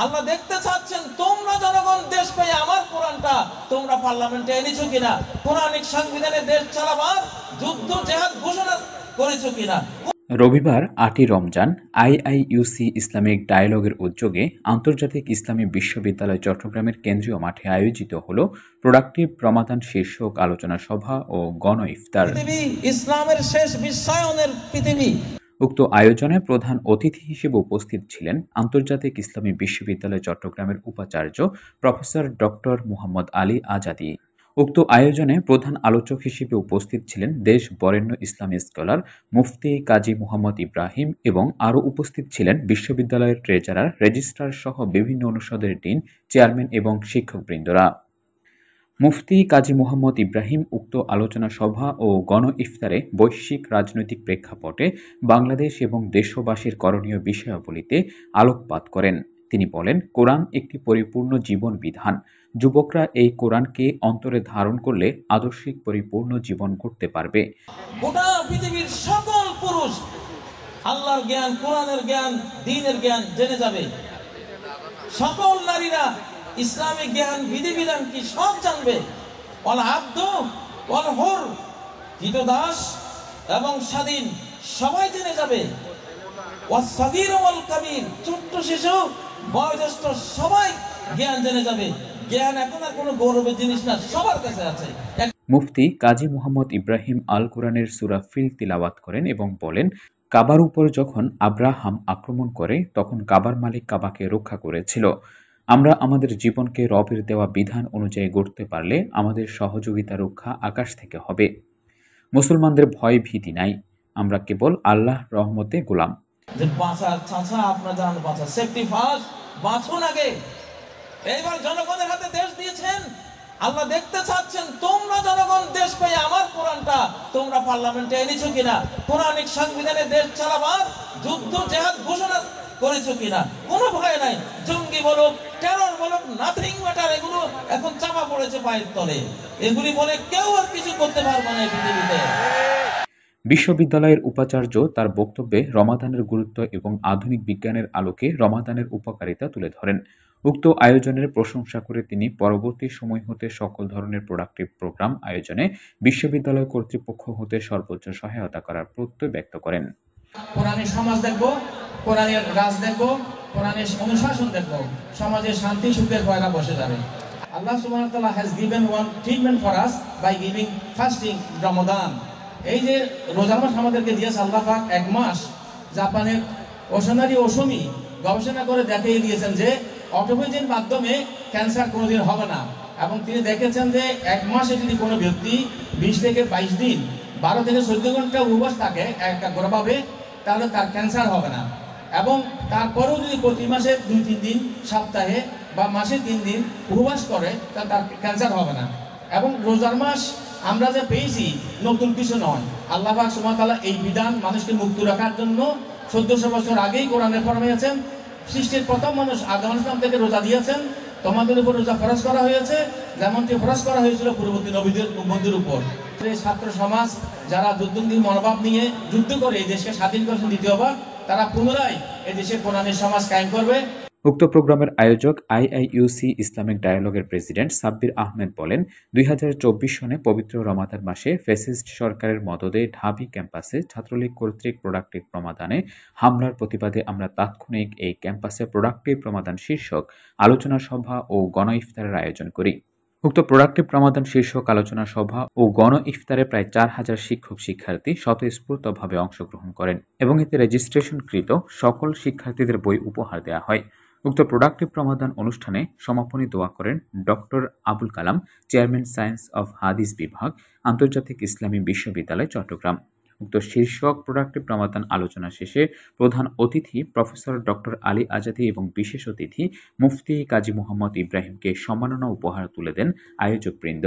আল্লাহ দেখতে চাচ্ছেন তোমরা জনগণ দেশ পেয়ে আমার কোরআনটা তোমরা পার্লামেন্টে এনেছো কিনা, কোরআনিক সংবিধানে দেশ চালাবার যুদ্ধ জেহাদ ঘোষণা করেছো কিনা। রবিবার ৮ই রমজান আইআইইউসি ইসলামিক ডায়ালগের উদ্যোগে আন্তর্জাতিক ইসলামী বিশ্ববিদ্যালয় চট্টগ্রামের কেন্দ্রীয় মাঠে আয়োজিত হল প্রোডাক্টিভ রমাদান শীর্ষক আলোচনা সভা ও গণ ইফতার। ইসলামের শেষ বিশ্বায়নের পৃথিবী। উক্ত আয়োজনে প্রধান অতিথি হিসেবে উপস্থিত ছিলেন আন্তর্জাতিক ইসলামী বিশ্ববিদ্যালয় চট্টগ্রামের উপাচার্য প্রফেসর ডক্টর মুহাম্মদ আলী আজাদী। উক্ত আয়োজনে প্রধান আলোচক হিসেবে উপস্থিত ছিলেন দেশ বরেণ্য ইসলামী স্কলার মুফতি কাজী মুহাম্মদ ইব্রাহিম এবং আরও উপস্থিত ছিলেন বিশ্ববিদ্যালয়ের ট্রেজারার, রেজিস্ট্রার সহ বিভিন্ন অনুষদের ডিন, চেয়ারম্যান এবং শিক্ষকবৃন্দরা। মুফতি কাজী মুহাম্মদ ইব্রাহিম উক্ত আলোচনা সভা ও গণ ইফতারে বৈশ্বিক রাজনৈতিক প্রেক্ষাপটে বাংলাদেশ এবং দেশবাসীর করণীয় বিষয়াবলীতে আলোকপাত করেন। তিনি বলেন, কোরআন একটি পরিপূর্ণ জীবন বিধান। যুবকরা এই কোরআনকে অন্তরে ধারণ করলে আদর্শিক পরিপূর্ণ জীবন করতে পারবে। গোটা পৃথিবীর সকল পুরুষ আল্লাহর জ্ঞান, কোরআনের জ্ঞান, দ্বীনের জ্ঞান জেনে যাবে। সকল নারীরা ইসলামিক জ্ঞান, বিধিবিধান কি সব জানবে। ওয়াল আব্দ ওয়াল হুর, কৃতদাস এবং স্বাধীন সবাই জেনে যাবে। ওয়াস সাগীর ওয়াল কাবীর, ছোট্ট শিশু বয়োজ্যেষ্ঠ সবাই জ্ঞান জেনে যাবে। জ্ঞান এখন আর কোনো গৌরবের জিনিস না, সবার কাছে আছে। মুফতি কাজী মুহাম্মদ ইব্রাহিম আল কোরআনের সূরা ফিল তিলাওয়াত করেন এবং বলেন, কাবার উপর যখন আব্রাহাম আক্রমণ করে তখন কাবার মালিক কাবাকে রক্ষা করেছিল। আমরা আমাদের জীবনকে রবের দেওয়া বিধান অনুযায়ী গড়তে পারলে আমাদের সহযোগিতা রক্ষা আকাশ থেকে হবে। মুসলমানদের ভয় ভীতি নাই, আমরা কেবল আল্লাহ রহমতে গোলাম। বাঁচুন আগে। এইবার জনগণের হাতে দেশ দিয়েছেন, আল্লাহ দেখতে চাচ্ছেন তোমরা জনগণ দেশ পেয়ে আমার কোরআনটা তোমরা পার্লামেন্টে এনেছো কিনা, কোরআনিক সংবিধানে দেশ চালাবার যুদ্ধ জেহাদ ঘোষণা করেছো কিনা। কোনো ভয় নাই, জঙ্গি বলুক, টেরর বলুক, নাথিং ম্যাটার, এগুলো এখন চাপা পড়েছে পায়ের তলে। এগুলি বলে কেউ আর কিছু করতে পারবে না এই পৃথিবীতে। বিশ্ববিদ্যালয়ের উপাচার্য তার বক্তব্যে রমাদানের গুরুত্ব এবং আধুনিক বিজ্ঞানের আলোকে রমাদানের উপকারিতা তুলে ধরেন। উক্ত আয়োজনের প্রশংসা করে তিনি পরবর্তী সময় হতে সকল ধরনের প্রোডাক্টিভ প্রোগ্রাম আয়োজনে বিশ্ববিদ্যালয় কর্তৃপক্ষ হতে সর্বোচ্চ সহায়তা করার প্রত্যয় ব্যক্ত করেন। কোরআনের সমাজ দেখব, কোরআনের রাজ দেখব, কোরআনের অনুশাসন দেখব, সমাজে শান্তি সুখের পয়গা বসে যাবে। আল্লাহ সুবহানাহু ওয়া তাআলা has given one treatment for us by giving fasting Ramadan. এই যে রোজা মাস আমাদেরকে দিয়েছে আল্লাহ পাক, এক মাস। জাপানের ওশনারি ওশমি গবেষণা করে দেখিয়ে দিয়েছেন যে অটোফেজির মাধ্যমে ক্যান্সার কোনোদিন হবে না। এবং তিনি দেখেছেন যে এক মাসে যদি কোনো ব্যক্তি 20 থেকে 22 দিন 12 থেকে 14 ঘন্টা উপবাস থাকে একাগ্রভাবে, তাহলে তার ক্যান্সার হবে না। এবং তারপরেও যদি প্রতি মাসে 2-3 দিন, সপ্তাহে বা মাসে 3 দিন উপবাস করে, তাহলে তার ক্যান্সার হবে না। এবং রোজার মাস আমরা যে পেয়েছি নতুন কিছু নয়। আল্লাহ পাক সুবহানাহু ওয়া তাআলা এই বিধান মানুষকে মুক্ত রাখার জন্য 1400 বছর আগেই কোরআনে ফরমাইয়াছেন। সৃষ্টির প্রথম মানুষ আদম আলাইহিস সালাম থেকে রোজা দিয়েছেন। তোমাদের উপর রোজা ফরজ করা হয়েছে যেমনটি ফরজ করা হয়েছিল পূর্ববর্তী নবীদের উপর। ছাত্র সমাজ যারা যুদ্ধমুখী মনোভাব নিয়ে যুদ্ধ করে এই দেশকে স্বাধীন করেছেন দ্বিতীয়বার, তারা পুনরায় এই দেশে কোরআনের সমাজ কায়েম করবে। উক্ত প্রোগ্রামের আয়োজক আইআইইউসি ইসলামিক ডায়ালগের প্রেসিডেন্ট সাব্বির আহমেদ বলেন, 2024 সনে পবিত্র রমাদান মাসে ফ্যাসিস্ট সরকারের মদদে ঢাবি ক্যাম্পাসে ছাত্রলীগ কর্তৃক প্রোডাক্টিভ প্রমাদানে হামলার প্রতিবাদে আমরা তাৎক্ষণিক এই ক্যাম্পাসে প্রোডাক্টিভ প্রমাদান শীর্ষক আলোচনা সভা ও গণ ইফতারের আয়োজন করি। উক্ত প্রোডাক্টিভ প্রমাদান শীর্ষক আলোচনা সভা ও গণ ইফতারে প্রায় 4000 শিক্ষক শিক্ষার্থী স্বতঃস্ফূর্তভাবে অংশগ্রহণ করেন এবং এতে রেজিস্ট্রেশনকৃত সকল শিক্ষার্থীদের বই উপহার দেওয়া হয়। উক্ত প্রোডাক্টিভ প্রমাদান অনুষ্ঠানে সমাপনী দোয়া করেন doctor Abul Kalam, chairman science of হাদিস বিভাগ, আন্তর্জাতিক ইসলামী বিশ্ববিদ্যালয় চট্টগ্রাম। উক্ত শীর্ষক প্রোডাক্টিভ প্রমাদান আলোচনা শেষে প্রধান অতিথি প্রফেসর ডক্টর আলী আজাদী এবং বিশেষ অতিথি মুফতি কাজী মুহাম্মদ ইব্রাহিমকে সম্মাননা উপহার তুলে দেন আয়োজকবৃন্দ।